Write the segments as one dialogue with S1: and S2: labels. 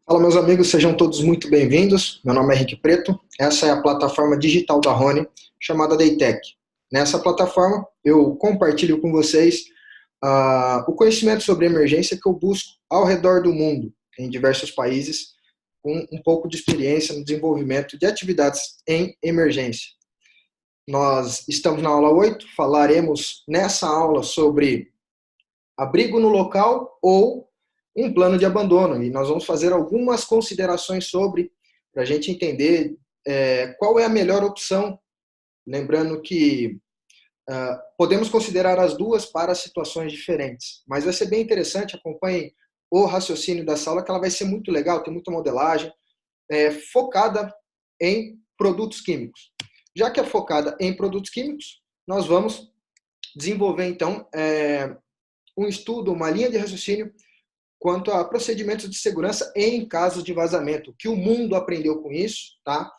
S1: Fala, meus amigos, sejam todos muito bem-vindos. Meu nome é Henrique Preto, essa é a plataforma digital da Rony, chamada Daytech. Nessa plataforma, eu compartilho com vocês o conhecimento sobre emergência que eu busco ao redor do mundo, em diversos países, com um pouco de experiência no desenvolvimento de atividades em emergência. Nós estamos na aula 8, falaremos nessa aula sobre abrigo no local ou um plano de abandono. E nós vamos fazer algumas considerações sobre, para a gente entender qual é a melhor opção. Lembrando que podemos considerar as duas para situações diferentes. Mas vai ser bem interessante, acompanhem o raciocínio dessa aula, que ela vai ser muito legal, tem muita modelagem, focada em produtos químicos. Já que é focada em produtos químicos, nós vamos desenvolver, então, um estudo, uma linha de raciocínio quanto a procedimentos de segurança em casos de vazamento. O que o mundo aprendeu com isso, tá?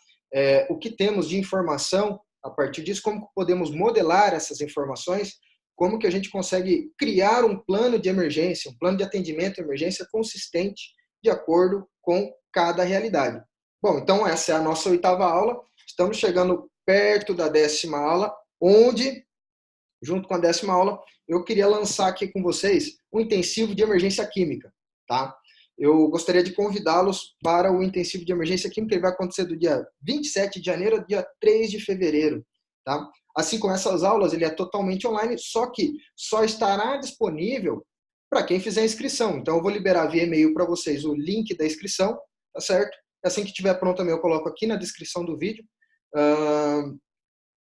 S1: O que temos de informação a partir disso, como podemos modelar essas informações, como que a gente consegue criar um plano de emergência, um plano de atendimento à emergência consistente de acordo com cada realidade. Bom, então essa é a nossa 8ª aula, estamos chegando perto da 10ª aula, onde, junto com a 10ª aula, eu queria lançar aqui com vocês um intensivo de emergência química, tá? Eu gostaria de convidá-los para o intensivo de emergência química, que vai acontecer do dia 27 de janeiro ao dia 3 de fevereiro, tá? Assim como essas aulas, ele é totalmente online, só que só estará disponível para quem fizer a inscrição. Então, eu vou liberar via e-mail para vocês o link da inscrição, tá certo? Assim que estiver pronto também, eu coloco aqui na descrição do vídeo.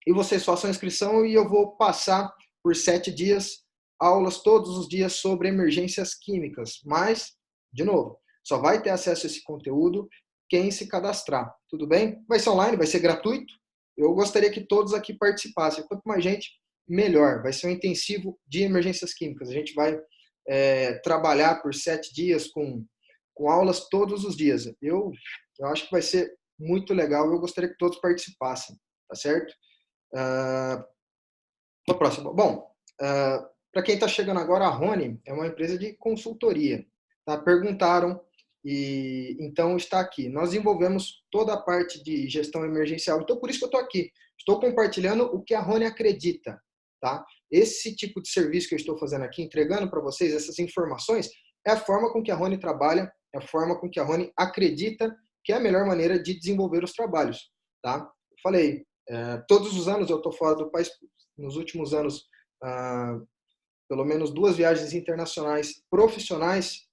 S1: E vocês façam a inscrição e eu vou passar por 7 dias, aulas todos os dias sobre emergências químicas. Mas, de novo, só vai ter acesso a esse conteúdo quem se cadastrar. Tudo bem? Vai ser online, vai ser gratuito. Eu gostaria que todos aqui participassem. Quanto mais gente, melhor. Vai ser um intensivo de emergências químicas. A gente vai trabalhar por 7 dias com aulas todos os dias. Eu acho que vai ser muito legal. Eu gostaria que todos participassem. Tá certo? A próxima. Bom, para quem está chegando agora, a Rony é uma empresa de consultoria. Tá? Perguntaram e então está aqui. Nós desenvolvemos toda a parte de gestão emergencial. Então, por isso que eu estou aqui. Estou compartilhando o que a Rony acredita. Tá? Esse tipo de serviço que eu estou fazendo aqui, entregando para vocês essas informações, é a forma com que a Rony trabalha, é a forma com que a Rony acredita que é a melhor maneira de desenvolver os trabalhos. Tá? Eu falei, todos os anos eu estou fora do país. Nos últimos anos, pelo menos 2 viagens internacionais profissionais,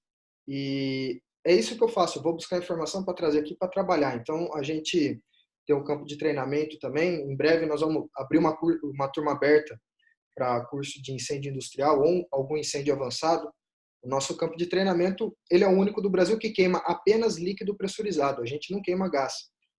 S1: e é isso que eu faço. Eu vou buscar informação para trazer aqui para trabalhar. Então, a gente tem um campo de treinamento também. Em breve, nós vamos abrir uma turma aberta para curso de incêndio industrial ou algum incêndio avançado. O nosso campo de treinamento, ele é o único do Brasil que queima apenas líquido pressurizado. A gente não queima gás.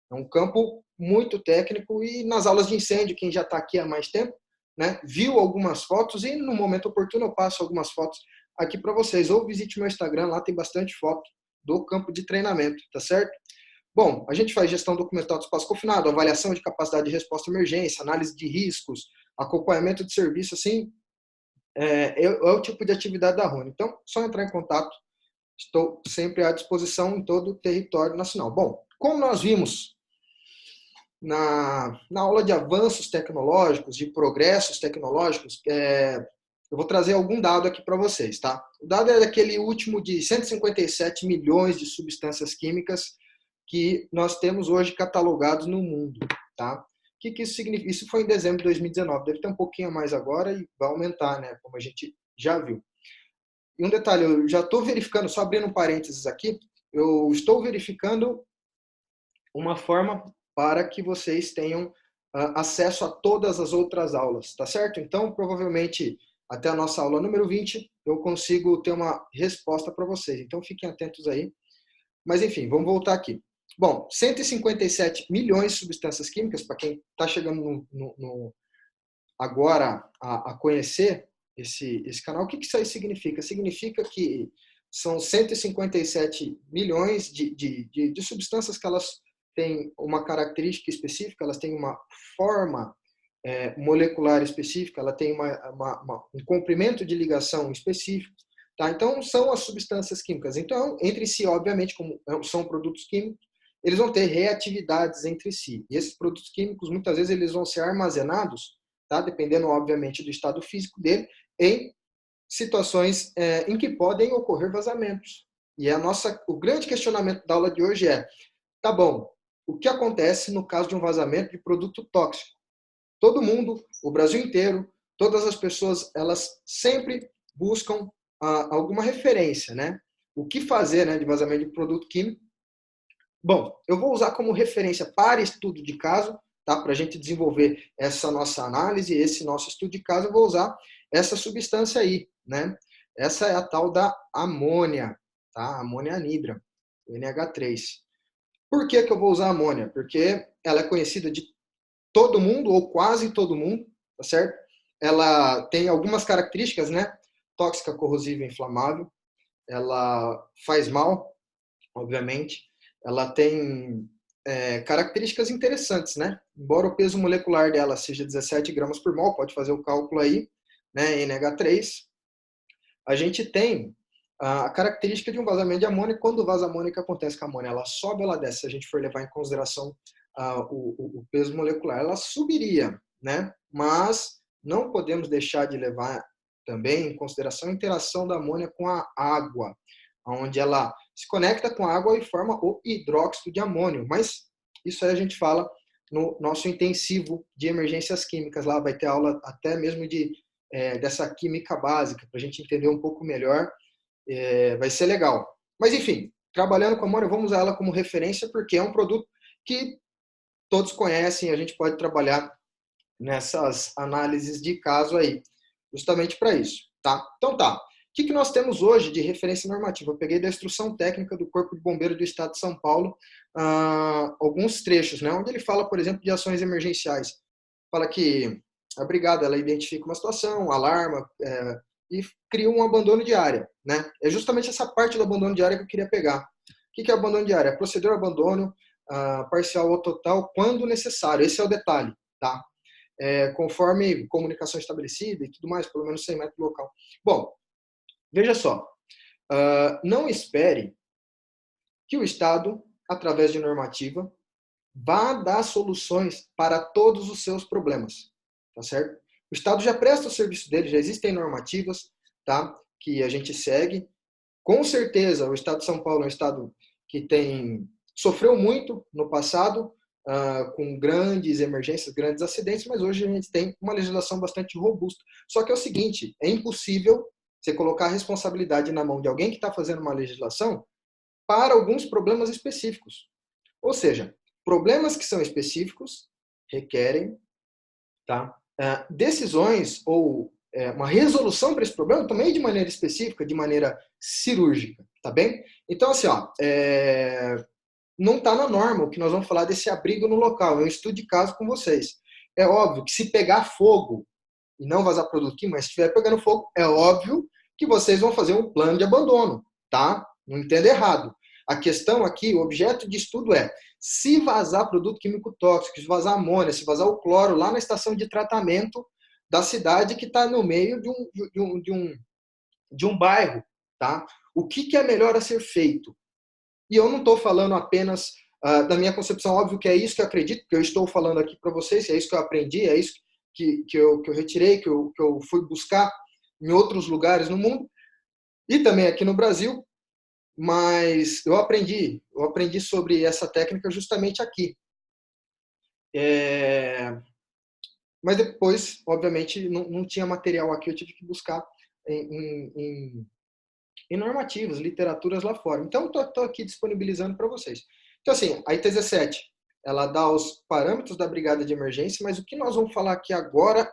S1: É um campo muito técnico e nas aulas de incêndio, quem já está aqui há mais tempo, né, viu algumas fotos e no momento oportuno eu passo algumas fotos aqui para vocês. Ou visite meu Instagram, lá tem bastante foto do campo de treinamento, tá certo? Bom, a gente faz gestão documental do espaço confinado, avaliação de capacidade de resposta à emergência, análise de riscos, acompanhamento de serviço, assim, é o tipo de atividade da Rony. Então, só entrar em contato, estou sempre à disposição em todo o território nacional. Bom, como nós vimos na aula de avanços tecnológicos, de progressos tecnológicos, eu vou trazer algum dado aqui para vocês, tá? O dado é daquele último de 157 milhões de substâncias químicas que nós temos hoje catalogados no mundo, tá? O que isso significa? Isso foi em dezembro de 2019, deve ter um pouquinho a mais agora e vai aumentar, né? Como a gente já viu. E um detalhe, eu já estou verificando, só abrindo um parênteses aqui, eu estou verificando uma forma para que vocês tenham acesso a todas as outras aulas, tá certo? Então, provavelmente, até a nossa aula número 20, eu consigo ter uma resposta para vocês. Então, fiquem atentos aí. Mas, enfim, vamos voltar aqui. Bom, 157 milhões de substâncias químicas, para quem está chegando agora a conhecer esse canal, o que isso aí significa? Significa que são 157 milhões de substâncias que elas têm uma característica específica, elas têm uma forma molecular específica, ela tem um comprimento de ligação específico, Tá? Então, são as substâncias químicas. Então, entre si, obviamente, como são produtos químicos, eles vão ter reatividades entre si. E esses produtos químicos, muitas vezes, eles vão ser armazenados, tá? Dependendo, obviamente, do estado físico dele, em situações em que podem ocorrer vazamentos. E o grande questionamento da aula de hoje é, tá bom, o que acontece no caso de um vazamento de produto tóxico? Todo mundo, o Brasil inteiro, todas as pessoas, elas sempre buscam alguma referência, né? O que fazer, né, de vazamento de produto químico? Bom, eu vou usar como referência para estudo de caso, tá? Para a gente desenvolver essa nossa análise, esse nosso estudo de caso, eu vou usar essa substância aí, né? Essa é a tal da amônia, tá? Amônia anidra, NH3. Por que que eu vou usar amônia? Porque ela é conhecida de todo mundo, ou quase todo mundo, tá certo? Ela tem algumas características, né? Tóxica, corrosiva e inflamável. Ela faz mal, obviamente. Ela tem características interessantes, né? Embora o peso molecular dela seja 17 gramas por mol, pode fazer o cálculo aí, né? NH3. A gente tem a característica de um vazamento de amônia. Quando o vaso amônico acontece com a amônia, ela sobe ou ela desce? Se a gente for levar em consideração o peso molecular, ela subiria, né? Mas não podemos deixar de levar também em consideração a interação da amônia com a água, onde ela se conecta com a água e forma o hidróxido de amônio. Mas isso aí a gente fala no nosso intensivo de emergências químicas. Lá vai ter aula até mesmo dessa química básica, para a gente entender um pouco melhor. Vai ser legal. Mas, enfim, trabalhando com amônia, vamos usar ela como referência, porque é um produto que todos conhecem, a gente pode trabalhar nessas análises de caso aí, justamente para isso, tá? Então tá. O que nós temos hoje de referência normativa? Eu peguei da instrução técnica do Corpo de Bombeiro do Estado de São Paulo, alguns trechos, né? Onde ele fala, por exemplo, de ações emergenciais. Fala que a brigada, ela identifica uma situação, alarma, e cria um abandono de área, né? É justamente essa parte do abandono de área que eu queria pegar. O que é abandono de área? É proceder ao abandono parcial ou total quando necessário. Esse é o detalhe, tá? Conforme comunicação estabelecida e tudo mais, pelo menos 100 metros do local. Bom, veja só, não espere que o Estado, através de normativa, vá dar soluções para todos os seus problemas, tá certo? O Estado já presta o serviço dele, já existem normativas, tá? Que a gente segue. Com certeza, o Estado de São Paulo é um Estado que sofreu muito no passado, com grandes emergências, grandes acidentes, mas hoje a gente tem uma legislação bastante robusta. Só que é o seguinte, é impossível você colocar a responsabilidade na mão de alguém que está fazendo uma legislação para alguns problemas específicos. Ou seja, problemas que são específicos requerem, tá, decisões ou uma resolução para esse problema também de maneira específica, de maneira cirúrgica, tá bem? Então, assim, não está na norma o que nós vamos falar desse abrigo no local, é um estudo de caso com vocês. É óbvio que se pegar fogo e não vazar produto químico, mas se estiver pegando fogo, é óbvio que vocês vão fazer um plano de abandono, tá? Não entenda errado. A questão aqui, o objeto de estudo é se vazar produto químico tóxico, se vazar amônia, se vazar o cloro lá na estação de tratamento da cidade que está no meio de um bairro, tá? O que é melhor a ser feito? E eu não estou falando apenas da minha concepção, óbvio que é isso que eu acredito, que eu estou falando aqui para vocês, é isso que eu aprendi, é isso que eu retirei, que eu fui buscar em outros lugares no mundo, e também aqui no Brasil, mas eu aprendi sobre essa técnica justamente aqui. Mas depois, obviamente, não tinha material aqui, eu tive que buscar em normativas, literaturas lá fora. Então, estou aqui disponibilizando para vocês. Então, assim, a IT-17, ela dá os parâmetros da brigada de emergência, mas o que nós vamos falar aqui agora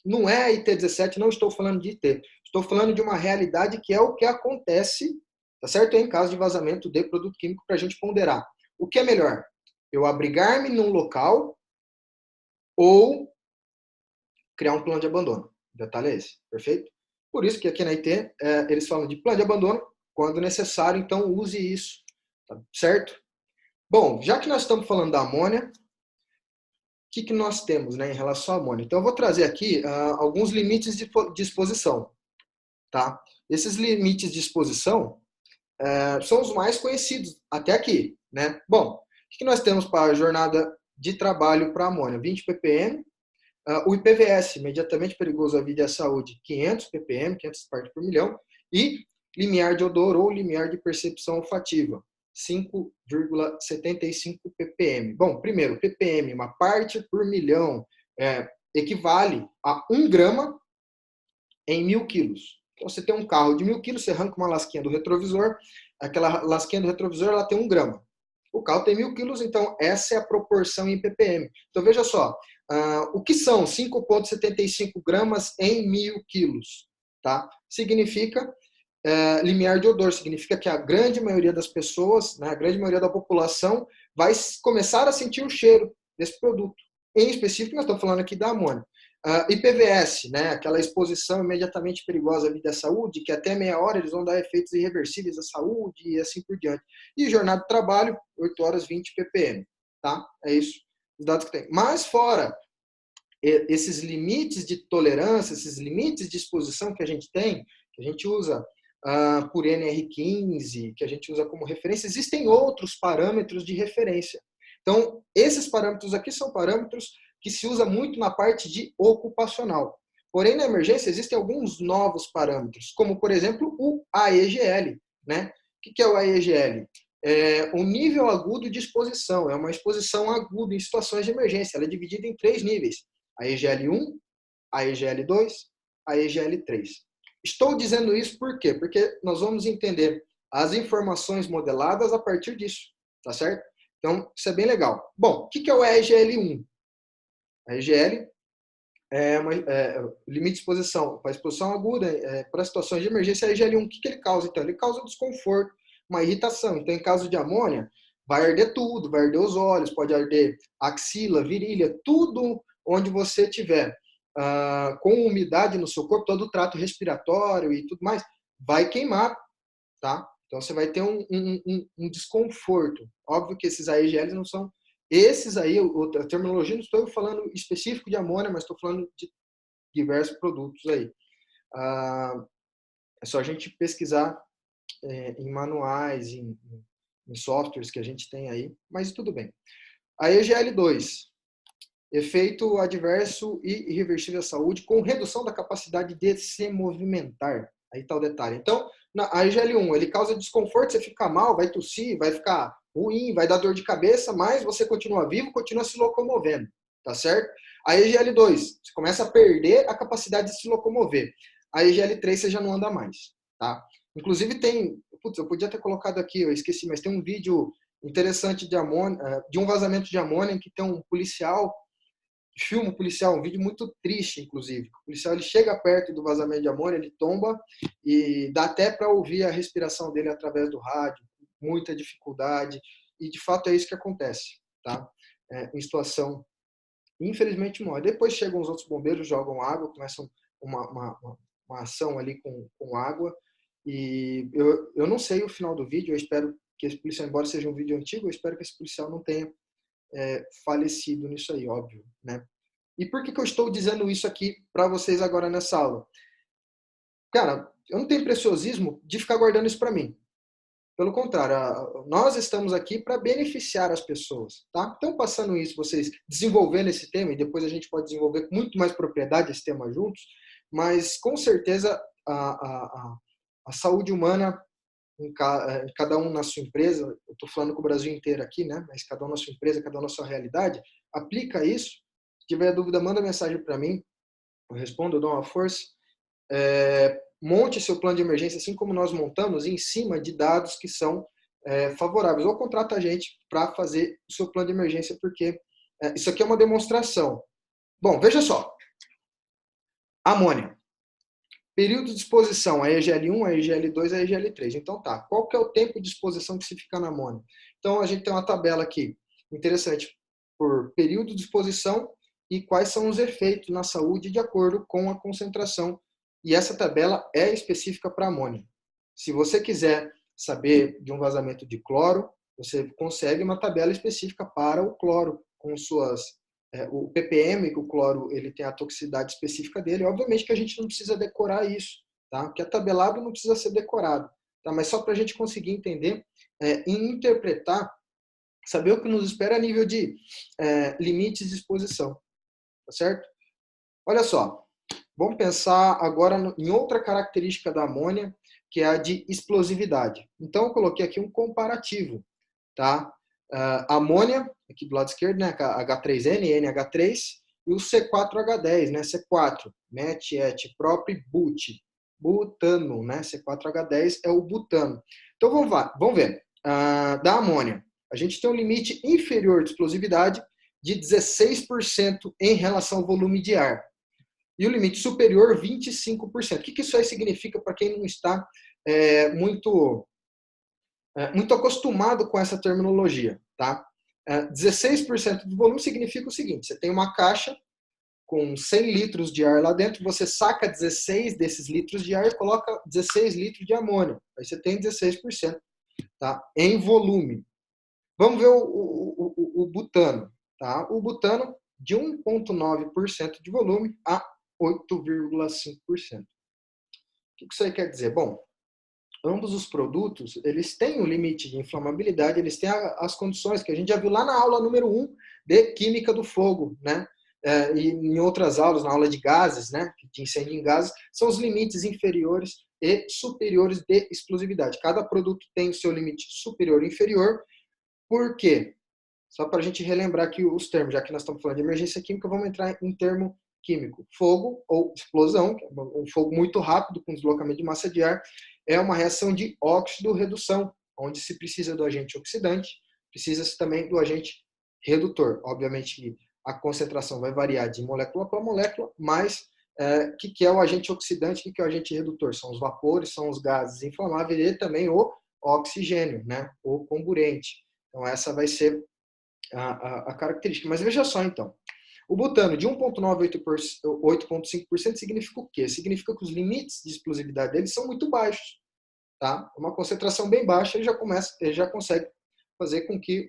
S1: não é a IT-17, não estou falando de IT. Estou falando de uma realidade que é o que acontece, tá certo? Em caso de vazamento de produto químico para a gente ponderar. O que é melhor? Eu abrigar-me num local ou criar um plano de abandono. O detalhe é esse, perfeito? Por isso que aqui na IT eles falam de plano de abandono, quando necessário, então use isso, tá certo? Bom, já que nós estamos falando da amônia, o que nós temos, né, em relação à amônia? Então eu vou trazer aqui alguns limites de exposição, tá? Esses limites de exposição são os mais conhecidos até aqui, né? Bom, o que nós temos para a jornada de trabalho para amônia? 20 ppm. O IPVS, imediatamente perigoso à vida e à saúde, 500 ppm, 500 partes por milhão. E limiar de odor ou limiar de percepção olfativa, 5,75 ppm. Bom, primeiro, ppm, uma parte por milhão, equivale a 1 grama em 1.000 quilos. Então, você tem um carro de 1.000 quilos, você arranca uma lasquinha do retrovisor, aquela lasquinha do retrovisor ela tem 1 grama. O carro tem 1.000 quilos, então essa é a proporção em ppm. Então, veja só, o que são 5,75 gramas em 1.000 quilos? Tá? Significa limiar de odor, significa que a grande maioria das pessoas, né, a grande maioria da população vai começar a sentir o cheiro desse produto. Em específico, nós estamos falando aqui da amônia. IPVS, né, aquela exposição imediatamente perigosa à vida e à saúde, que até meia hora eles vão dar efeitos irreversíveis à saúde e assim por diante. E jornada de trabalho, 8 horas 20 ppm. Tá? É isso, os dados que tem. Mas fora esses limites de tolerância, esses limites de exposição que a gente tem, que a gente usa por NR15, que a gente usa como referência, existem outros parâmetros de referência. Então, esses parâmetros aqui são parâmetros que se usa muito na parte de ocupacional. Porém, na emergência, existem alguns novos parâmetros, como, por exemplo, o AEGL. Né? O que é o AEGL? É o nível agudo de exposição. É uma exposição aguda em situações de emergência. Ela é dividida em 3 níveis. AEGL1, AEGL2, AEGL3. Estou dizendo isso por quê? Porque nós vamos entender as informações modeladas a partir disso. Tá certo? Então, isso é bem legal. Bom, o que é o AEGL1? A EGL limite de exposição para exposição aguda, para situações de emergência. A EGL1, o que ele causa? Então, ele causa desconforto, uma irritação. Então, em caso de amônia, vai arder tudo, vai arder os olhos, pode arder axila, virilha, tudo onde você tiver com umidade no seu corpo, todo o trato respiratório e tudo mais, vai queimar, tá? Então, você vai ter um desconforto. Óbvio que esses AEGLs não são esses aí, a terminologia, não estou falando específico de amônia, mas estou falando de diversos produtos aí. É só a gente pesquisar em manuais, em softwares que a gente tem aí, mas tudo bem. A EGL2, efeito adverso e irreversível à saúde com redução da capacidade de se movimentar. Aí está o detalhe. Então, a EGL1, ele causa desconforto, você fica mal, vai tossir, vai ficar ruim, vai dar dor de cabeça, mas você continua vivo, continua se locomovendo, tá certo? A EGL2, você começa a perder a capacidade de se locomover. A EGL3 você já não anda mais, tá? Inclusive tem, eu podia ter colocado aqui, eu esqueci, mas tem um vídeo interessante de amônia, de um vazamento de amônia em que tem um policial, filma o policial, um vídeo muito triste, inclusive. O policial ele chega perto do vazamento de amônia, ele tomba e dá até para ouvir a respiração dele através do rádio, muita dificuldade, e de fato é isso que acontece, tá? Em situação, infelizmente morre. Depois chegam os outros bombeiros, jogam água, começam uma ação ali com água, e eu não sei o final do vídeo, eu espero que esse policial, embora seja um vídeo antigo, eu espero que esse policial não tenha falecido nisso aí, óbvio, né? E por que eu estou dizendo isso aqui para vocês agora nessa aula? Cara, eu não tenho preciosismo de ficar guardando isso para mim. Pelo contrário, nós estamos aqui para beneficiar as pessoas, tá? Então, passando isso, vocês desenvolvendo esse tema, e depois a gente pode desenvolver com muito mais propriedade esse tema juntos, mas com certeza a saúde humana, em cada um na sua empresa, eu estou falando com o Brasil inteiro aqui, né? Mas cada um na sua empresa, cada um na sua realidade, aplica isso. Se tiver dúvida, manda mensagem para mim, eu respondo, eu dou uma força. Monte seu plano de emergência, assim como nós montamos, em cima de dados que são favoráveis. Ou contrata a gente para fazer o seu plano de emergência, porque isso aqui é uma demonstração. Bom, veja só. Amônia. Período de exposição, a EGL1, a EGL2, a EGL3. Então tá, qual que é o tempo de exposição que se fica na amônia? Então a gente tem uma tabela aqui, interessante, por período de exposição e quais são os efeitos na saúde de acordo com a concentração. E essa tabela é específica para amônia. Se você quiser saber de um vazamento de cloro, você consegue uma tabela específica para o cloro, com suas o ppm, que o cloro ele tem a toxicidade específica dele. Obviamente que a gente não precisa decorar isso, tá? O que é tabelado não precisa ser decorado, tá? Mas só para a gente conseguir entender e interpretar, saber o que nos espera a nível de limites de exposição, tá certo? Olha só, vamos pensar agora em outra característica da amônia, que é a de explosividade. Então, eu coloquei aqui um comparativo, tá? Amônia, aqui do lado esquerdo, né? H3N, NH3, e o C4H10, né? C4, met, et, prop, but, butano, né? C4H10 é o butano. Então, vamos ver. Da amônia, a gente tem um limite inferior de explosividade de 16% em relação ao volume de ar. E o limite superior, 25%. O que isso aí significa para quem não está muito acostumado com essa terminologia, tá? 16% do volume significa o seguinte: você tem uma caixa com 100 litros de ar lá dentro, você saca 16 desses litros de ar e coloca 16 litros de amônia. Aí você tem 16%, tá? Em volume. Vamos ver o butano, tá? O butano de 1,9% de volume a 8,5%. O que isso aí quer dizer? Bom, ambos os produtos, eles têm um limite de inflamabilidade, eles têm as condições que a gente já viu lá na aula número 1 de química do fogo, né? E em outras aulas, na aula de gases, né? De incêndio em gases, são os limites inferiores e superiores de explosividade. Cada produto tem o seu limite superior e inferior. Por quê? Só para a gente relembrar aqui os termos, já que nós estamos falando de emergência química, vamos entrar em termo químico. Fogo ou explosão, que é um fogo muito rápido com deslocamento de massa de ar, é uma reação de óxido-redução, onde se precisa do agente oxidante, precisa-se também do agente redutor. Obviamente que a concentração vai variar de molécula para molécula, mas o que é o agente oxidante e o que é o agente redutor? São os vapores, são os gases inflamáveis e também o oxigênio, né? O comburente. Então essa vai ser a característica. Mas veja só então, o butano de 1,9 a 8,5% significa o quê? Significa que os limites de explosividade deles são muito baixos. Tá? Uma concentração bem baixa, ele já consegue fazer com que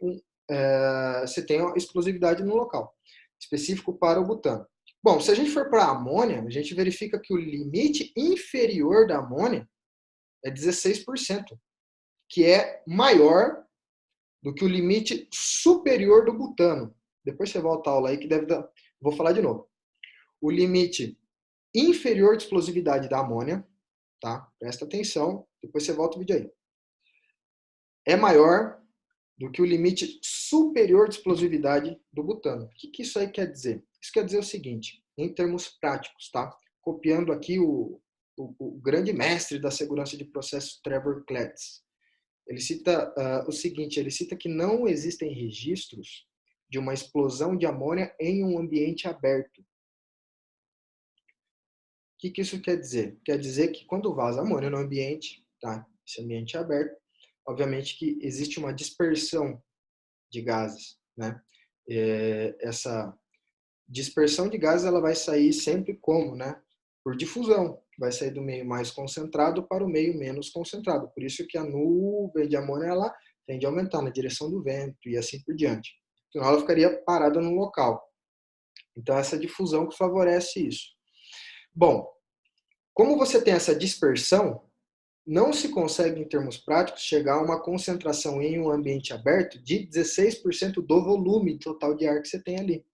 S1: você tenha explosividade no local, específico para o butano. Bom, se a gente for para a amônia, a gente verifica que o limite inferior da amônia é 16%, que é maior do que o limite superior do butano. Depois você volta à aula aí que deve dar. Vou falar de novo. O limite inferior de explosividade da amônia, tá? Presta atenção, depois você volta o vídeo aí. É maior do que o limite superior de explosividade do butano. O que isso aí quer dizer? Isso quer dizer o seguinte, em termos práticos, tá? Copiando aqui o grande mestre da segurança de processos, Trevor Kletz. Ele cita o seguinte, ele cita que não existem registros de uma explosão de amônia em um ambiente aberto. O que isso quer dizer? Quer dizer que quando vaza amônia no ambiente, tá? Esse ambiente é aberto, obviamente que existe uma dispersão de gases, né? Essa dispersão de gases ela vai sair sempre como, né? Por difusão, vai sair do meio mais concentrado para o meio menos concentrado. Por isso que a nuvem de amônia ela tende a aumentar na direção do vento e assim por diante. Senão ela ficaria parada no local. Então essa difusão que favorece isso. Bom, como você tem essa dispersão, não se consegue, em termos práticos, chegar a uma concentração em um ambiente aberto de 16% do volume total de ar que você tem ali.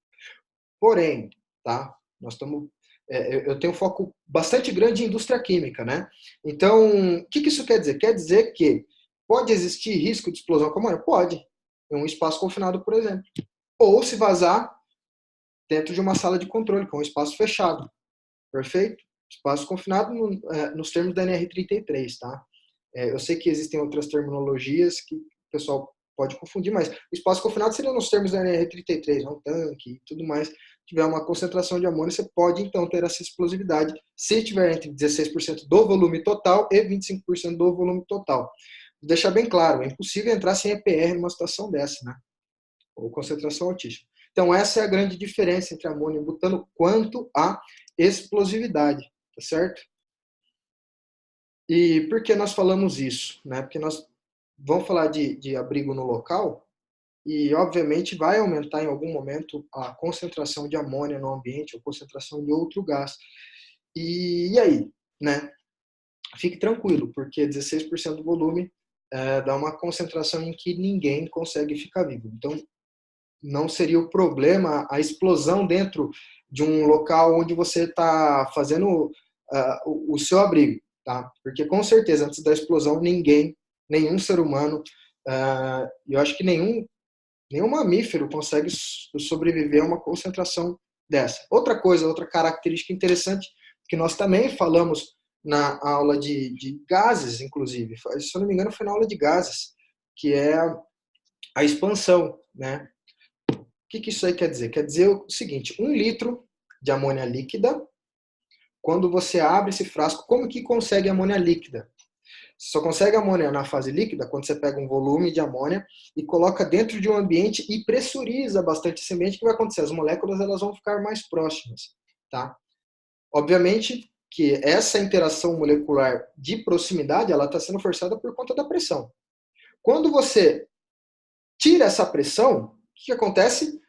S1: Porém, tá? Nós estamos eu tenho um foco bastante grande em indústria química, né? Então, o que isso quer dizer? Quer dizer que pode existir risco de explosão com amônia? Pode, em um espaço confinado, por exemplo. Ou se vazar dentro de uma sala de controle, que é um espaço fechado. Perfeito? Espaço confinado nos termos da NR33, tá? Eu sei que existem outras terminologias que o pessoal pode confundir, mas o espaço confinado seria nos termos da NR33, um tanque e tudo mais. Se tiver uma concentração de amônia, você pode então ter essa explosividade se tiver entre 16% do volume total e 25% do volume total. Vou deixar bem claro, é impossível entrar sem EPR numa situação dessa, né? Ou concentração altíssima. Então essa é a grande diferença entre amônia e butano quanto à explosividade, tá certo? E por que nós falamos isso? Né? Porque nós vamos falar de abrigo no local e, obviamente, vai aumentar em algum momento a concentração de amônia no ambiente ou concentração de outro gás. E aí? Né? fique tranquilo, porque 16% do volume dá uma concentração em que ninguém consegue ficar vivo. Então, não seria o problema a explosão dentro de um local onde você está fazendo o seu abrigo, tá? Porque com certeza antes da explosão nenhum ser humano, eu acho que nenhum mamífero consegue sobreviver a uma concentração dessa. Outra coisa, outra característica interessante que nós também falamos na aula de gases, inclusive, se eu não me engano foi na aula de gases, que é a expansão, né? O que isso aí quer dizer? Quer dizer o seguinte, 1 litro de amônia líquida, quando você abre esse frasco, como que consegue amônia líquida? Você só consegue amônia na fase líquida quando você pega um volume de amônia e coloca dentro de um ambiente e pressuriza bastante esse ambiente. O que vai acontecer? As moléculas elas vão ficar mais próximas, tá? Obviamente que essa interação molecular de proximidade ela está sendo forçada por conta da pressão. Quando você tira essa pressão, o que acontece?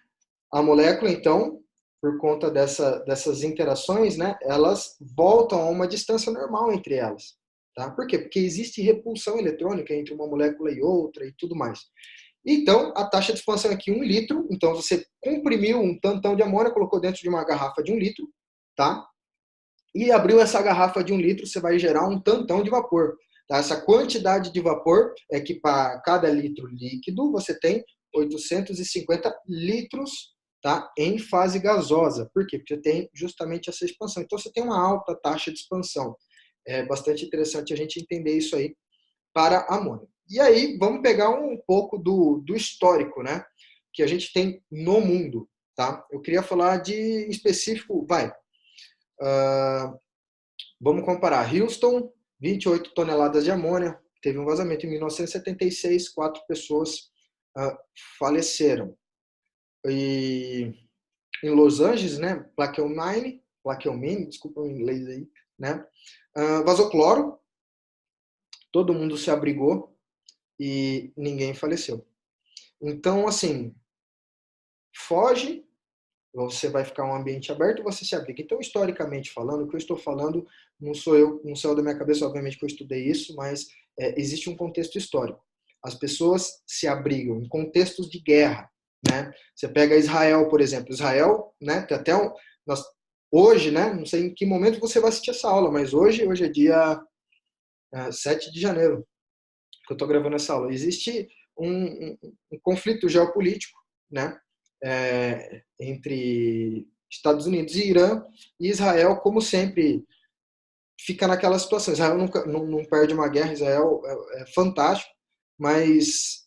S1: A molécula, então, por conta dessas interações, né, elas voltam a uma distância normal entre elas. Tá? Por quê? Porque existe repulsão eletrônica entre uma molécula e outra e tudo mais. Então, a taxa de expansão aqui é 1 litro. Então, você comprimiu um tantão de amônia, colocou dentro de uma garrafa de 1 litro, tá? E abriu essa garrafa de 1 litro, você vai gerar um tantão de vapor. Tá? Essa quantidade de vapor é que para cada litro líquido você tem 850 litros, tá, em fase gasosa. Por quê? Porque você tem justamente essa expansão. Então você tem uma alta taxa de expansão. É bastante interessante a gente entender isso aí para a amônia. E aí vamos pegar um pouco do histórico, né, que a gente tem no mundo. Tá? Eu queria falar de específico, vamos comparar. Houston, 28 toneladas de amônia, teve um vazamento em 1976, 4 pessoas faleceram. E em Los Angeles, né, Plaquemine, desculpa o inglês aí, né, vazou cloro, todo mundo se abrigou e ninguém faleceu. Então, assim, foge, você vai ficar em um ambiente aberto, você se abriga. Então, historicamente falando, o que eu estou falando não saiu da minha cabeça, obviamente que eu estudei isso, mas existe um contexto histórico. As pessoas se abrigam em contextos de guerra, né? Você pega Israel, por exemplo. Israel, né, tem até hoje, né, não sei em que momento você vai assistir essa aula, mas hoje é dia 7 de janeiro que eu estou gravando essa aula. Existe um conflito geopolítico, né, entre Estados Unidos e Irã, e Israel, como sempre, fica naquela situação. Israel nunca, não perde uma guerra, Israel é fantástico, mas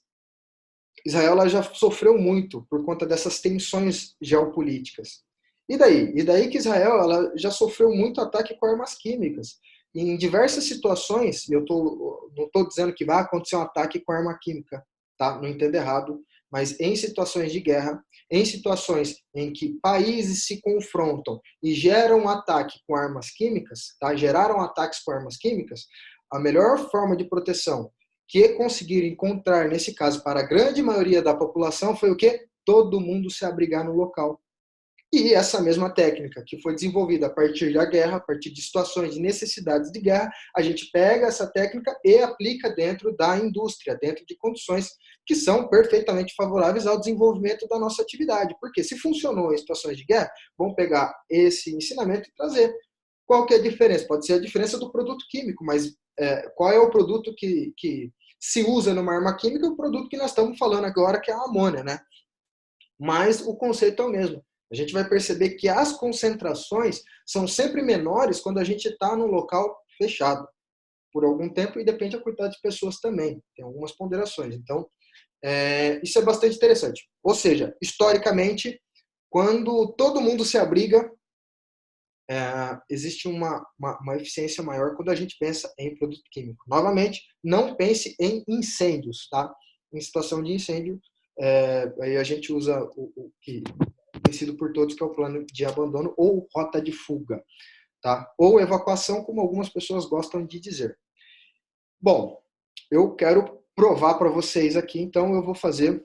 S1: Israel ela já sofreu muito por conta dessas tensões geopolíticas. E daí que Israel ela já sofreu muito ataque com armas químicas. Em diversas situações, não estou dizendo que vai acontecer um ataque com arma química, tá? Não entenda errado, mas em situações de guerra, em situações em que países se confrontam e geram um ataque com armas químicas, tá? Geraram ataques com armas químicas, a melhor forma de proteção que conseguiram encontrar, nesse caso, para a grande maioria da população, foi o quê? Todo mundo se abrigar no local. E essa mesma técnica que foi desenvolvida a partir da guerra, a partir de situações de necessidades de guerra, a gente pega essa técnica e aplica dentro da indústria, dentro de condições que são perfeitamente favoráveis ao desenvolvimento da nossa atividade. Porque se funcionou em situações de guerra, vamos pegar esse ensinamento e trazer. Qual que é a diferença? Pode ser a diferença do produto químico, mas qual é o produto que se usa numa arma química? O produto que nós estamos falando agora, que é a amônia, né? Mas o conceito é o mesmo. A gente vai perceber que as concentrações são sempre menores quando a gente está num local fechado por algum tempo e depende da quantidade de pessoas também. Tem algumas ponderações. Então, isso é bastante interessante. Ou seja, historicamente, quando todo mundo se abriga, existe uma eficiência maior quando a gente pensa em produto químico. Novamente, não pense em incêndios, tá? Em situação de incêndio, aí a gente usa o que é conhecido por todos, que é o plano de abandono ou rota de fuga, tá? Ou evacuação, como algumas pessoas gostam de dizer. Bom, eu quero provar para vocês aqui, então eu vou fazer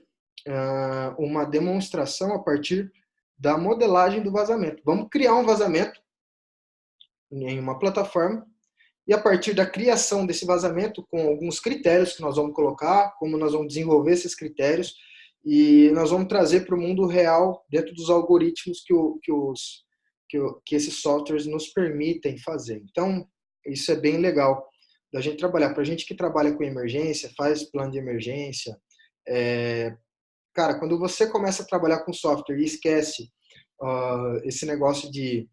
S1: uma demonstração a partir da modelagem do vazamento. Vamos criar um vazamento em uma plataforma e a partir da criação desse vazamento, com alguns critérios que nós vamos colocar, como nós vamos desenvolver esses critérios, e nós vamos trazer para o mundo real, dentro dos algoritmos que esses softwares nos permitem fazer. Então, isso é bem legal da gente trabalhar. Para a gente que trabalha com emergência, faz plano de emergência, cara, quando você começa a trabalhar com software e esquece esse negócio de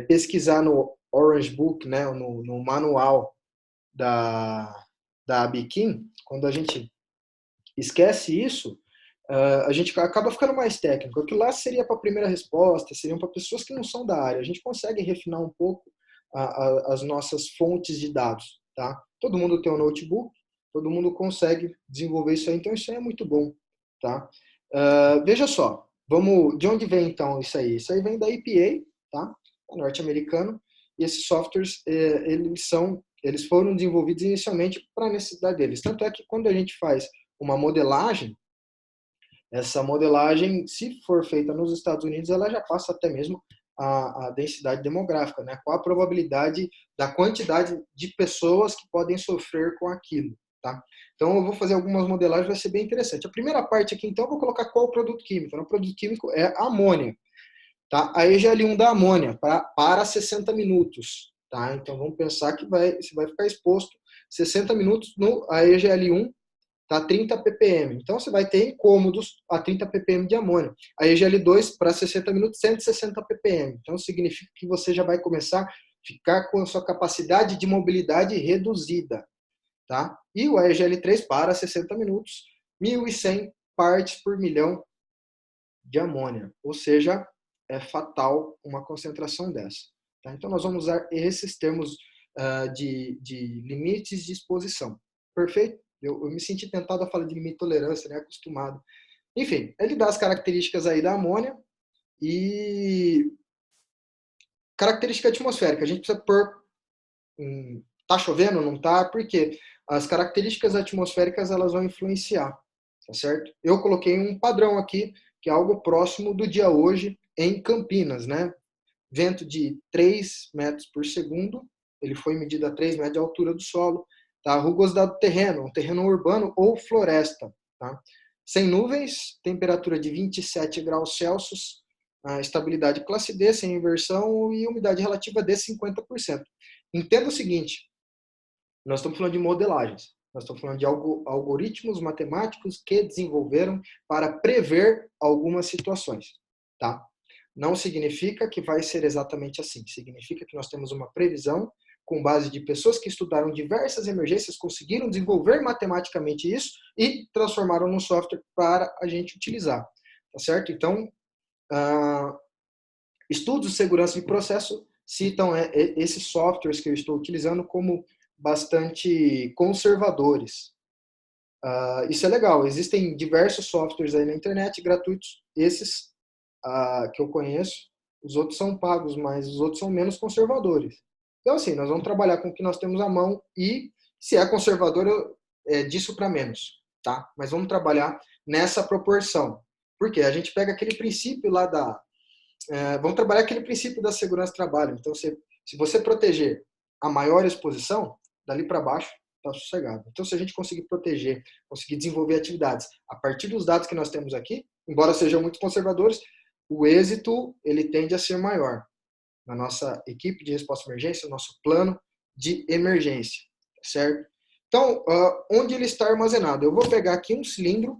S1: pesquisar no Orange Book, né, no manual da Abiquim, quando a gente esquece isso, a gente acaba ficando mais técnico. Aquilo lá seria para a primeira resposta, seriam para pessoas que não são da área. A gente consegue refinar um pouco as nossas fontes de dados, tá? Todo mundo tem um notebook, todo mundo consegue desenvolver isso aí, então isso aí é muito bom, tá? Veja só, de onde vem então isso aí? Isso aí vem da EPA, tá? Norte-americano, e esses softwares, eles foram desenvolvidos inicialmente para a necessidade deles. Tanto é que quando a gente faz uma modelagem, essa modelagem, se for feita nos Estados Unidos, ela já passa até mesmo a densidade demográfica, né? Qual a probabilidade da quantidade de pessoas que podem sofrer com aquilo, tá? Então, eu vou fazer algumas modelagens, vai ser bem interessante. A primeira parte aqui, então, eu vou colocar qual o produto químico. O produto químico é amônia, tá? A EGL1 da amônia para 60 minutos, tá? Então, vamos pensar que você vai ficar exposto 60 minutos no EGL1, tá? 30 ppm. Então, você vai ter incômodos a 30 ppm de amônia. A EGL2 para 60 minutos, 160 ppm. Então, significa que você já vai começar a ficar com a sua capacidade de mobilidade reduzida, tá? E o EGL3 para 60 minutos, 1.100 partes por milhão de amônia. Ou seja, é fatal uma concentração dessa. Tá? Então, nós vamos usar esses termos de limites de exposição. Perfeito? Eu me senti tentado a falar de limite de tolerância, né? Acostumado. Enfim, ele dá as características aí da amônia e característica atmosférica. A gente precisa pôr, tá chovendo, não tá? Porque as características atmosféricas elas vão influenciar, tá certo? Eu coloquei um padrão aqui, que é algo próximo do dia hoje em Campinas, né? Vento de 3 metros por segundo, ele foi medido a 3 metros de altura do solo, tá? Rugosidade do terreno, um terreno urbano ou floresta, tá? Sem nuvens, temperatura de 27 graus Celsius, estabilidade classe D, sem inversão e umidade relativa de 50%. Entenda o seguinte, nós estamos falando de modelagens, nós estamos falando de algoritmos matemáticos que desenvolveram para prever algumas situações, tá? Não significa que vai ser exatamente assim. Significa que nós temos uma previsão com base de pessoas que estudaram diversas emergências, conseguiram desenvolver matematicamente isso e transformaram no software para a gente utilizar. Tá certo? Então, estudos de segurança de processo citam esses softwares que eu estou utilizando como bastante conservadores. Isso é legal. Existem diversos softwares aí na internet gratuitos. Esses que eu conheço, os outros são pagos, mas os outros são menos conservadores. Então, assim, nós vamos trabalhar com o que nós temos à mão e, se é conservador, é disso para menos, tá? Mas vamos trabalhar nessa proporção. Porque a gente pega aquele princípio lá vamos trabalhar aquele princípio da segurança do trabalho. Então, se você proteger a maior exposição, dali para baixo, está sossegado. Então, se a gente conseguir proteger, conseguir desenvolver atividades a partir dos dados que nós temos aqui, embora sejam muito conservadores, o êxito ele tende a ser maior na nossa equipe de resposta à emergência, no nosso plano de emergência, certo? Então, onde ele está armazenado? Eu vou pegar aqui um cilindro,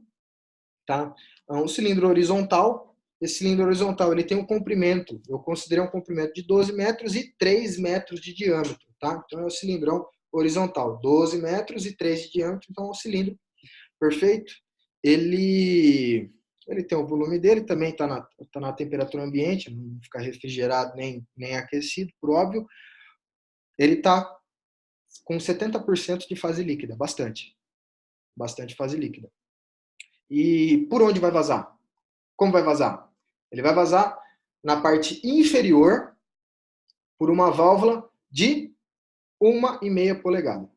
S1: tá? Um cilindro horizontal. Esse cilindro horizontal ele tem um comprimento, eu considerei um comprimento de 12 metros e 3 metros de diâmetro, tá? Então é o cilindrão horizontal, 12 metros e 3 de diâmetro, então é um cilindro perfeito. Ele tem o volume dele, também está na temperatura ambiente, não fica refrigerado nem aquecido, por óbvio. Ele está com 70% de fase líquida, bastante fase líquida. E por onde vai vazar? Como vai vazar? Ele vai vazar na parte inferior por uma válvula de 1,5 polegada.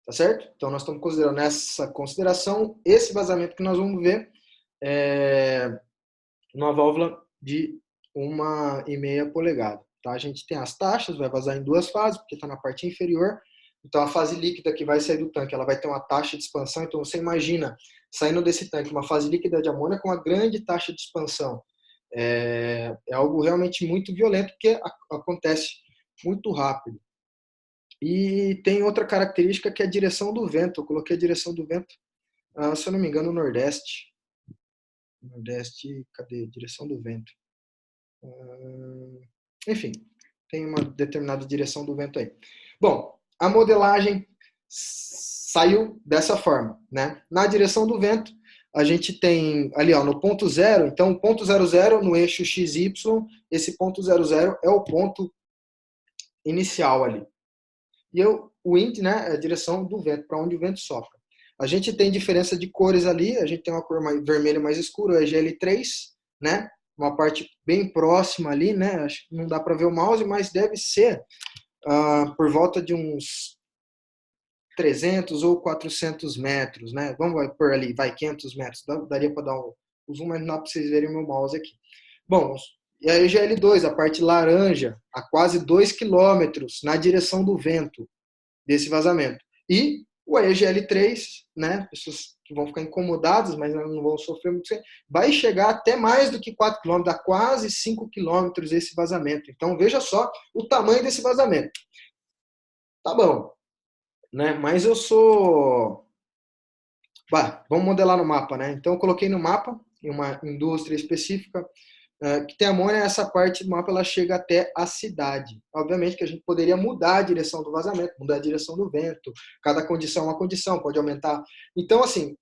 S1: Tá certo? Então, nós estamos considerando nessa consideração esse vazamento que nós vamos ver numa válvula de 1,5 polegada. tá? A gente tem as taxas, vai vazar em duas fases, porque está na parte inferior. Então, a fase líquida que vai sair do tanque, ela vai ter uma taxa de expansão. Então, você imagina, saindo desse tanque, uma fase líquida de amônia com uma grande taxa de expansão. É algo realmente muito violento, porque acontece muito rápido. E tem outra característica que é a direção do vento. Eu coloquei a direção do vento, se eu não me engano, no Nordeste. Nordeste, cadê? Direção do vento. Enfim, tem uma determinada direção do vento aí. Bom, a modelagem saiu dessa forma, né? Na direção do vento, a gente tem ali, ó, no ponto zero, então o ponto 00 no eixo XY, esse ponto 00 é o ponto inicial ali. E o wind, né, é a direção do vento, para onde o vento sopra. A gente tem diferença de cores ali, a gente tem uma cor mais vermelha mais escura, é GL3, né? Uma parte bem próxima ali, né? Acho que não dá para ver o mouse, mas deve ser por volta de uns 300 ou 400 metros, né? Vamos por ali, vai 500 metros, daria para dar um zoom, mas não dá para vocês verem o meu mouse aqui. Bom, e a EGL2, a parte laranja, a quase 2 quilômetros na direção do vento desse vazamento. E o EGL3, né, pessoas que vão ficar incomodadas, mas não vão sofrer muito, vai chegar até mais do que 4 km, dá quase 5 km esse vazamento. Então, veja só o tamanho desse vazamento. Tá bom, né? Mas eu sou... vamos modelar no mapa, né? Então, eu coloquei no mapa, em uma indústria específica, que tem amônia, essa parte do mapa ela chega até a cidade. Obviamente que a gente poderia mudar a direção do vazamento, mudar a direção do vento, cada condição é uma condição, pode aumentar. Então, assim,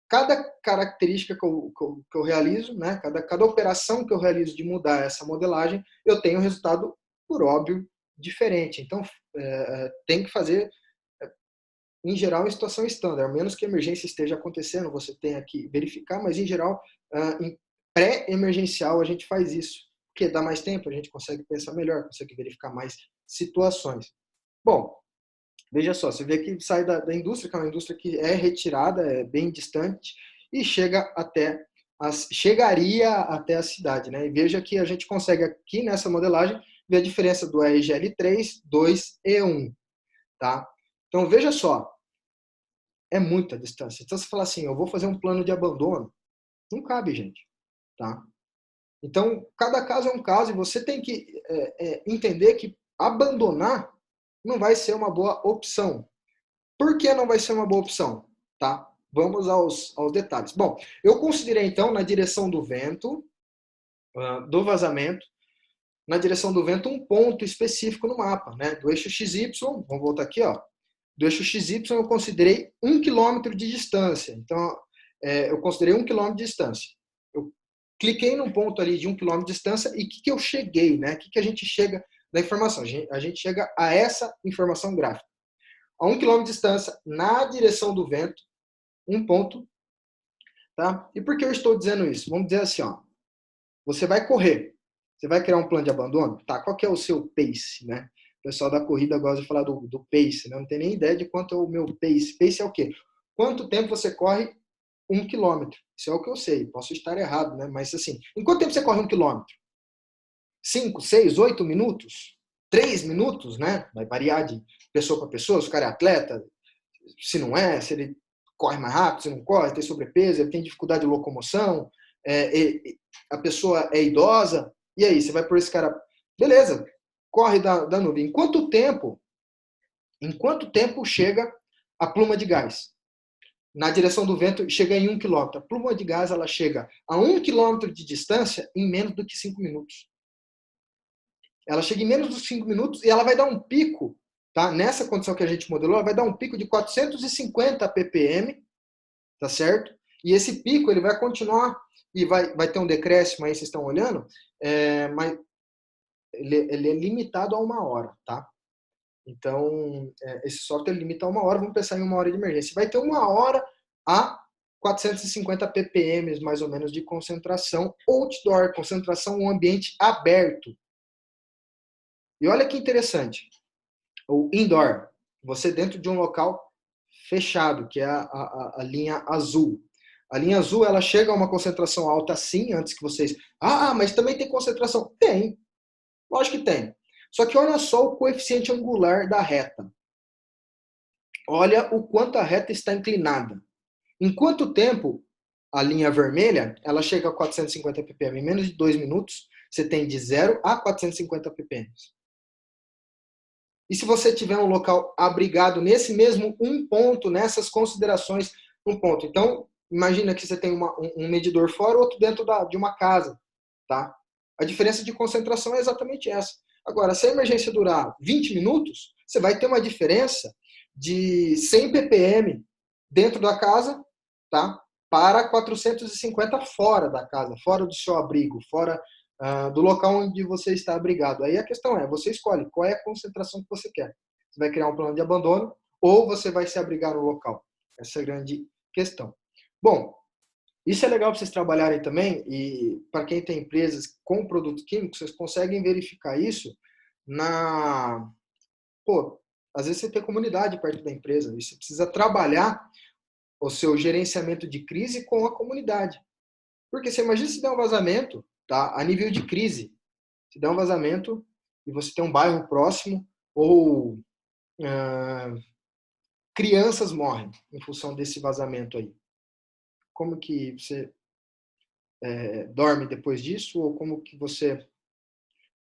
S1: cada característica que eu realizo, né, cada operação que eu realizo de mudar essa modelagem, eu tenho um resultado, por óbvio, diferente. Então, tem que fazer, em geral, em situação estándar, a menos que a emergência esteja acontecendo, você tenha que verificar, mas, em geral, em pré-emergencial a gente faz isso, porque dá mais tempo, a gente consegue pensar melhor, consegue verificar mais situações. Bom, veja só, você vê que sai da indústria, que é uma indústria que é retirada, é bem distante, e chegaria até a cidade, né? E veja que a gente consegue aqui nessa modelagem ver a diferença do EGL3, 2 e 1, tá? Então veja só, é muita distância. Então você fala assim, eu vou fazer um plano de abandono, não cabe, gente, tá? Então, cada caso é um caso e você tem que entender que abandonar não vai ser uma boa opção. Por que não vai ser uma boa opção? Tá? Vamos aos detalhes. Bom, eu considerei então na direção do vento, do vazamento, na direção do vento um ponto específico no mapa, né? Do eixo XY, vamos voltar aqui, ó. Do eixo XY eu considerei 1 km de distância. Então, eu considerei 1 km de distância. Eu cliquei num ponto ali de 1 km de distância e o que eu cheguei, né? O que a gente chega da informação? A gente chega a essa informação gráfica. A 1 km de distância, na direção do vento, um ponto. Tá? E por que eu estou dizendo isso? Vamos dizer assim, ó, você vai correr, você vai criar um plano de abandono? Tá, qual que é o seu pace, né? O pessoal da corrida gosta de falar do pace, né? Não tem nem ideia de quanto é o meu pace. Pace é o quê? Quanto tempo você corre 1 km? Isso é o que eu sei, posso estar errado, né? Mas assim, em quanto tempo você corre 1 km? 5, 6, 8 minutos? 3 minutos, né? Vai variar de pessoa para pessoa, se o cara é atleta, se não é, se ele corre mais rápido, se não corre, tem sobrepeso, ele tem dificuldade de locomoção, a pessoa é idosa, e aí, você vai por esse cara, beleza, corre da nuvem. Em quanto tempo chega a pluma de gás? Na direção do vento, chega em 1 km. A pluma de gás, ela chega a 1 km de distância em menos do que 5 minutos. Ela chega em menos dos 5 minutos e ela vai dar um pico, tá? Nessa condição que a gente modelou, ela vai dar um pico de 450 ppm, tá certo? E esse pico ele vai continuar e vai ter um decréscimo aí, vocês estão olhando, mas ele é limitado a 1 hora, tá? Então, esse software limita a 1 hora, vamos pensar em 1 hora de emergência. Vai ter 1 hora a 450 ppm, mais ou menos, de concentração outdoor, concentração em um ambiente aberto. E olha que interessante, o indoor, você dentro de um local fechado, que é a linha azul. A linha azul, ela chega a uma concentração alta sim, antes que vocês... mas também tem concentração. Tem. Lógico que tem. Só que olha só o coeficiente angular da reta. Olha o quanto a reta está inclinada. Em quanto tempo a linha vermelha ela chega a 450 ppm? Em menos de 2 minutos, você tem de 0 a 450 ppm. E se você tiver um local abrigado nesse mesmo um ponto, nessas considerações, um ponto. Então, imagina que você tem um medidor fora, outro dentro de uma casa. Tá? A diferença de concentração é exatamente essa. Agora, se a emergência durar 20 minutos, você vai ter uma diferença de 100 ppm dentro da casa, tá? Para 450 fora da casa, fora do seu abrigo, fora do local onde você está abrigado. Aí a questão é, você escolhe qual é a concentração que você quer. Você vai criar um plano de abandono ou você vai se abrigar no local. Essa é a grande questão. Bom, isso é legal para vocês trabalharem também, e para quem tem empresas com produto químico, vocês conseguem verificar isso na... Pô, às vezes você tem comunidade perto da empresa, e você precisa trabalhar o seu gerenciamento de crise com a comunidade. Porque você imagina se der um vazamento, tá? A nível de crise, se der um vazamento e você tem um bairro próximo, ou crianças morrem em função desse vazamento aí. Como que você dorme depois disso, ou como que você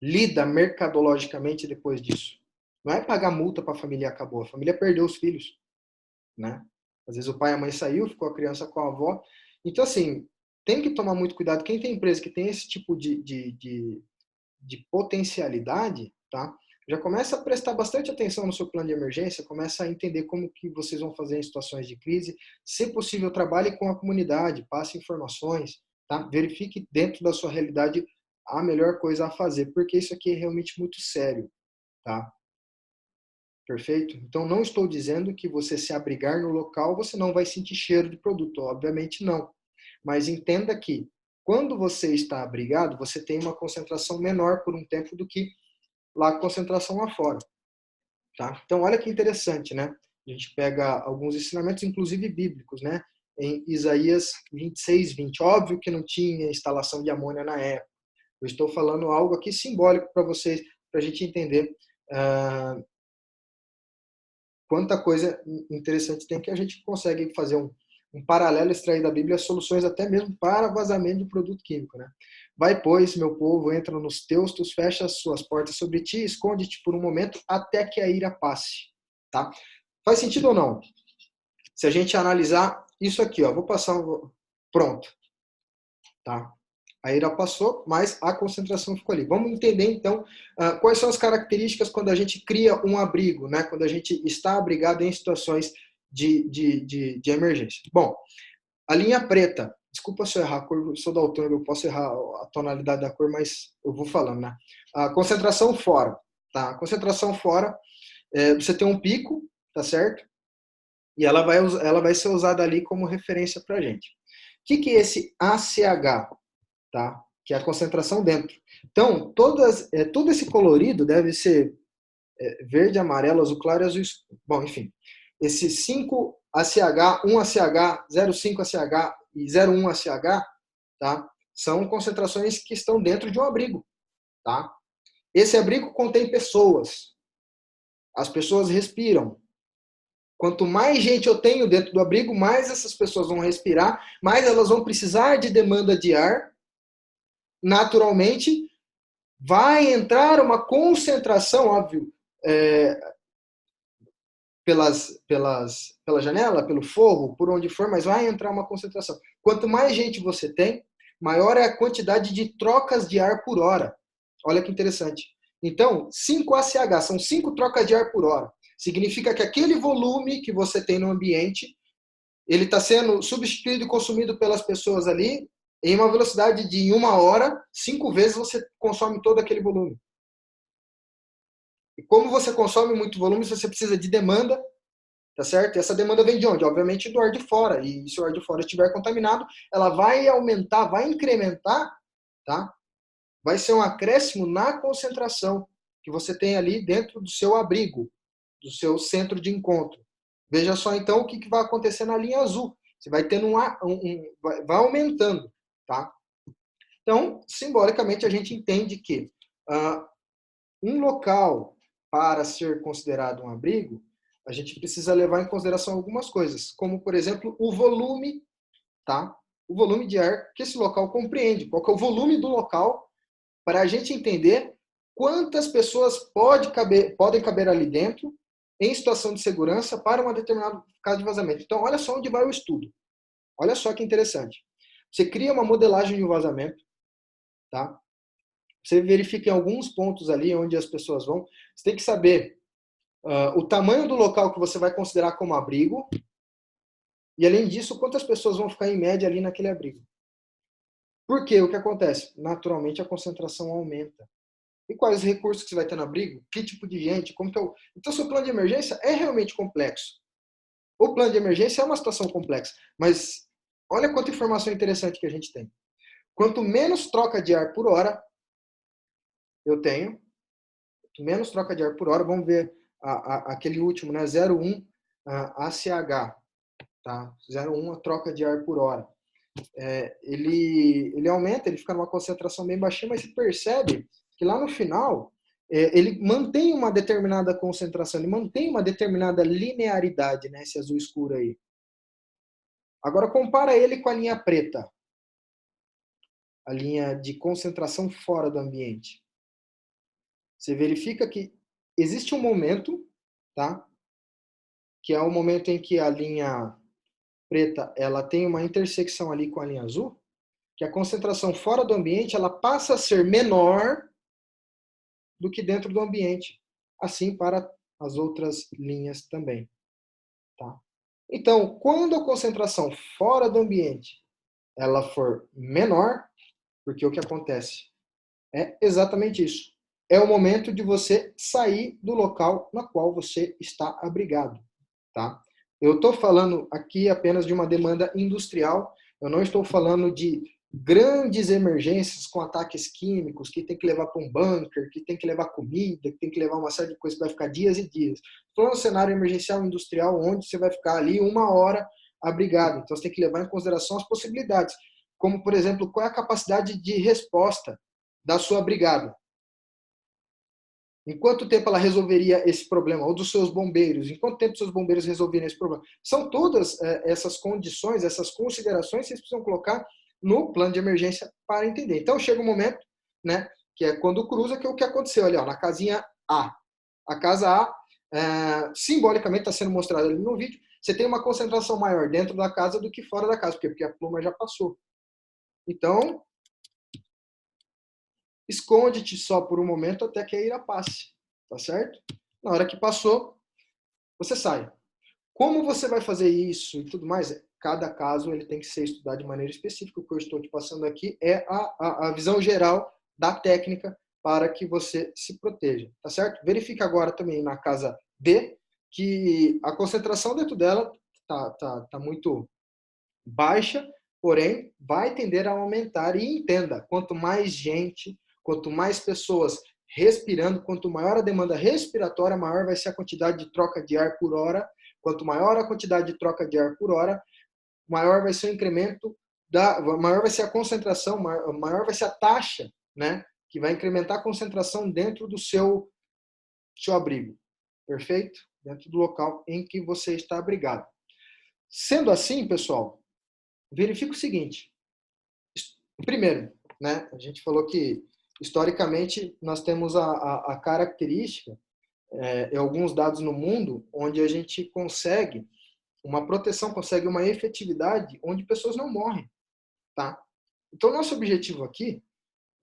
S1: lida mercadologicamente depois disso? Não é pagar multa para a família e acabou. A família perdeu os filhos, né? Às vezes o pai e a mãe saiu, ficou a criança com a avó. Então, assim, tem que tomar muito cuidado. Quem tem empresa que tem esse tipo de potencialidade, tá? Já começa a prestar bastante atenção no seu plano de emergência, começa a entender como que vocês vão fazer em situações de crise. Se possível, trabalhe com a comunidade, passe informações, tá? Verifique dentro da sua realidade a melhor coisa a fazer, porque isso aqui é realmente muito sério, tá? Perfeito? Então, não estou dizendo que você se abrigar no local, você não vai sentir cheiro de produto, obviamente não. Mas entenda que, quando você está abrigado, você tem uma concentração menor por um tempo do que lá a concentração lá fora. Tá? Então, olha que interessante, né? A gente pega alguns ensinamentos, inclusive bíblicos, né? Em Isaías 26, 20. Óbvio que não tinha instalação de amônia na época. Eu estou falando algo aqui simbólico para vocês, para a gente entender quanta coisa interessante tem, que a gente consegue fazer um paralelo, extrair da Bíblia soluções até mesmo para vazamento de produto químico, né? Vai, pois, meu povo, entra nos teus, fecha as suas portas sobre ti, esconde-te por um momento até que a ira passe, tá? Faz sentido ou não? Se a gente analisar isso aqui, ó, vou passar pronto, tá? A ira passou, mas a concentração ficou ali. Vamos entender, então, quais são as características quando a gente cria um abrigo, né? Quando a gente está abrigado em situações de emergência. Bom, a linha preta, desculpa se eu errar a cor, eu sou daltônico, eu posso errar a tonalidade da cor, mas eu vou falando, né? A concentração fora, tá? A concentração fora, você tem um pico, tá certo? E ela vai ser usada ali como referência para a gente. O que é esse ACH? Tá? Que é a concentração dentro. Então, todo esse colorido deve ser verde, amarelo, azul claro e azul escuro. Bom, enfim, esses 5-ACH, 1-ACH, 0,5-ACH e 0,1-ACH, tá? São concentrações que estão dentro de um abrigo. Tá? Esse abrigo contém pessoas. As pessoas respiram. Quanto mais gente eu tenho dentro do abrigo, mais essas pessoas vão respirar, mais elas vão precisar de demanda de ar. Naturalmente, vai entrar uma concentração, óbvio, pela janela, pelo forro, por onde for, mas vai entrar uma concentração. Quanto mais gente você tem, maior é a quantidade de trocas de ar por hora. Olha que interessante. Então, 5-ACH, são 5 trocas de ar por hora. Significa que aquele volume que você tem no ambiente, ele está sendo substituído e consumido pelas pessoas ali em uma velocidade de, em 1 hora, 5 vezes você consome todo aquele volume. E como você consome muito volume, você precisa de demanda, tá certo? E essa demanda vem de onde? Obviamente do ar de fora. E se o ar de fora estiver contaminado, ela vai aumentar, vai incrementar, tá? Vai ser um acréscimo na concentração que você tem ali dentro do seu abrigo, do seu centro de encontro. Veja só então o que vai acontecer na linha azul. Você vai tendo vai aumentando, tá? Então, simbolicamente, a gente entende que um local para ser considerado um abrigo, a gente precisa levar em consideração algumas coisas, como, por exemplo, o volume, tá? O volume de ar que esse local compreende, qual que é o volume do local, para a gente entender quantas pessoas podem caber ali dentro em situação de segurança para uma determinada caso de vazamento. Então, olha só onde vai o estudo. Olha só que interessante. Você cria uma modelagem de um vazamento, tá? Você verifica em alguns pontos ali onde as pessoas vão. Você tem que saber o tamanho do local que você vai considerar como abrigo e, além disso, quantas pessoas vão ficar em média ali naquele abrigo. Por quê? O que acontece? Naturalmente, a concentração aumenta. E quais os recursos que você vai ter no abrigo? Que tipo de gente? Como que é o... Então, seu plano de emergência é realmente complexo. O plano de emergência é uma situação complexa, mas olha quanta informação interessante que a gente tem. Quanto menos troca de ar por hora eu tenho, menos troca de ar por hora, vamos ver aquele último, né? 0,1 ACH, tá? 0,1 a troca de ar por hora. Ele aumenta, ele fica numa concentração bem baixinha, mas você percebe que lá no final ele mantém uma determinada concentração, ele mantém uma determinada linearidade, né? Esse azul escuro aí. Agora compara ele com a linha preta, a linha de concentração fora do ambiente. Você verifica que existe um momento, tá? Que é o momento em que a linha preta ela tem uma intersecção ali com a linha azul, que a concentração fora do ambiente ela passa a ser menor do que dentro do ambiente, assim para as outras linhas também, tá? Então, quando a concentração fora do ambiente ela for menor, porque o que acontece é exatamente isso. É o momento de você sair do local na qual você está abrigado, tá? Eu estou falando aqui apenas de uma demanda industrial, eu não estou falando de grandes emergências com ataques químicos, que tem que levar para um bunker, que tem que levar comida, que tem que levar uma série de coisas que vai ficar dias e dias. Estou falando de um cenário emergencial industrial onde você vai ficar ali 1 hora abrigado. Então, você tem que levar em consideração as possibilidades, como, por exemplo, qual é a capacidade de resposta da sua brigada. Em quanto tempo ela resolveria esse problema? Ou dos seus bombeiros? Em quanto tempo seus bombeiros resolveriam esse problema? São todas essas condições, essas considerações que vocês precisam colocar no plano de emergência para entender. Então chega um momento, né, que é quando cruza, que é o que aconteceu ali, ó, na casinha A. A casa A, simbolicamente está sendo mostrada ali no vídeo, você tem uma concentração maior dentro da casa do que fora da casa. Por quê? Porque a pluma já passou. Então, esconde-te só por um momento até que a ira passe, tá certo? Na hora que passou, você sai. Como você vai fazer isso e tudo mais, cada caso ele tem que ser estudado de maneira específica. O que eu estou te passando aqui é a visão geral da técnica para que você se proteja, tá certo? Verifique agora também na casa D que a concentração dentro dela tá muito baixa, porém vai tender a aumentar. E entenda, quanto mais gente, quanto mais pessoas respirando, quanto maior a demanda respiratória, maior vai ser a quantidade de troca de ar por hora. Quanto maior a quantidade de troca de ar por hora, maior vai ser o incremento maior vai ser a concentração, maior vai ser a taxa, né, que vai incrementar a concentração dentro do seu abrigo. Perfeito? Dentro do local em que você está abrigado. Sendo assim, pessoal, verifica o seguinte. Primeiro, né, a gente falou que, historicamente, nós temos a característica, em alguns dados no mundo, onde a gente consegue uma proteção, consegue uma efetividade onde pessoas não morrem, tá? Então, nosso objetivo aqui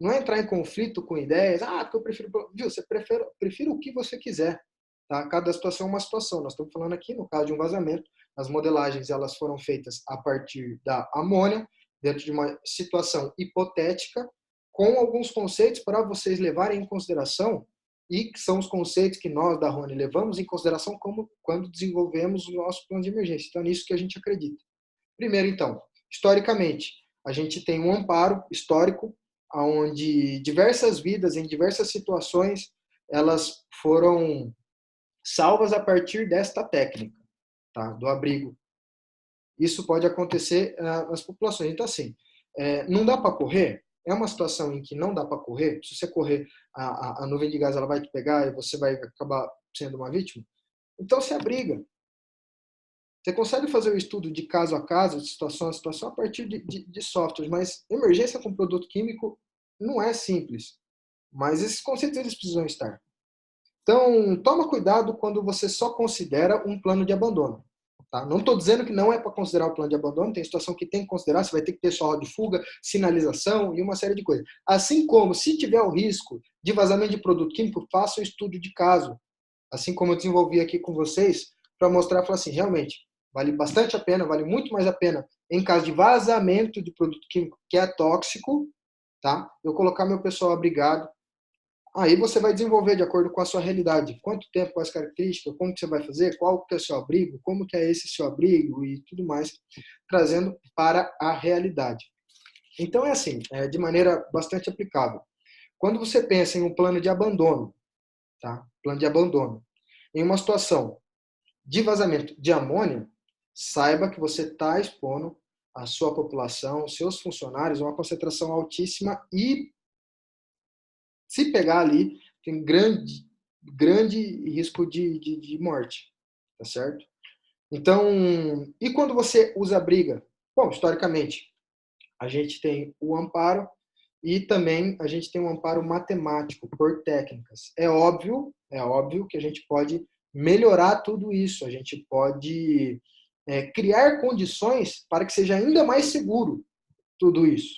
S1: não é entrar em conflito com ideias, porque eu prefiro... Viu, você prefere o que você quiser, tá? Cada situação é uma situação. Nós estamos falando aqui, no caso de um vazamento, as modelagens elas foram feitas a partir da amônia, dentro de uma situação hipotética, com alguns conceitos para vocês levarem em consideração, e que são os conceitos que nós, da Rony, levamos em consideração como quando desenvolvemos o nosso plano de emergência. Então, é nisso que a gente acredita. Primeiro, então, historicamente, a gente tem um amparo histórico, onde diversas vidas, em diversas situações, elas foram salvas a partir desta técnica, tá? Do abrigo. Isso pode acontecer nas populações. Então, assim, não dá para correr? é uma situação em que não dá para correr, se você correr, a nuvem de gás ela vai te pegar e você vai acabar sendo uma vítima, então se abriga. Você consegue fazer o estudo de caso a caso, de situação a situação, a partir de softwares, mas emergência com produto químico não é simples. Mas esses conceitos eles precisam estar. Então, toma cuidado quando você só considera um plano de abandono. Tá? Não estou dizendo que não é para considerar o plano de abandono, tem situação que tem que considerar, você vai ter que ter sua roda de fuga, sinalização e uma série de coisas. Assim como, se tiver o risco de vazamento de produto químico, faça o estudo de caso. Assim como eu desenvolvi aqui com vocês, para mostrar, falar assim, realmente, vale bastante a pena, vale muito mais a pena, em caso de vazamento de produto químico que é tóxico, tá? Eu colocar meu pessoal abrigado. Aí você vai desenvolver de acordo com a sua realidade. Quanto tempo, quais características, como que você vai fazer, qual que é o seu abrigo, como que é esse seu abrigo e tudo mais, trazendo para a realidade. Então é assim, de maneira bastante aplicável. Quando você pensa em um plano de abandono, tá? Plano de abandono, em uma situação de vazamento de amônia, saiba que você está expondo a sua população, os seus funcionários, a uma concentração altíssima e, se pegar ali, tem grande risco de morte, tá certo? Então, e quando você usa a briga? Bom, historicamente, a gente tem o amparo e também a gente tem um amparo matemático por técnicas. É óbvio que a gente pode melhorar tudo isso, a gente pode criar condições para que seja ainda mais seguro tudo isso,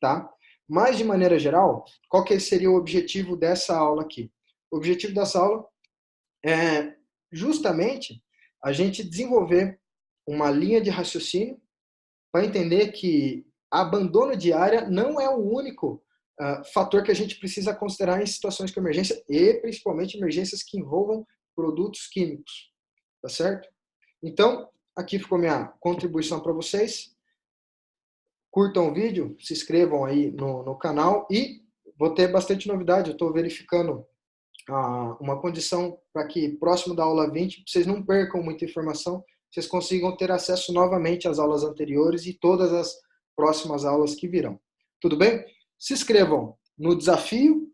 S1: tá? Mas, de maneira geral, qual que seria o objetivo dessa aula aqui? O objetivo dessa aula é justamente a gente desenvolver uma linha de raciocínio para entender que abandono de área não é o único fator que a gente precisa considerar em situações de emergência e principalmente emergências que envolvam produtos químicos, tá certo? Então, aqui ficou minha contribuição para vocês. Curtam o vídeo, se inscrevam aí no canal e vou ter bastante novidade. Eu estou verificando uma condição para que próximo da aula 20 vocês não percam muita informação, vocês consigam ter acesso novamente às aulas anteriores e todas as próximas aulas que virão. Tudo bem? Se inscrevam no desafio,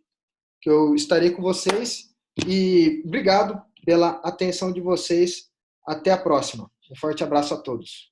S1: que eu estarei com vocês, e obrigado pela atenção de vocês. Até a próxima. Um forte abraço a todos.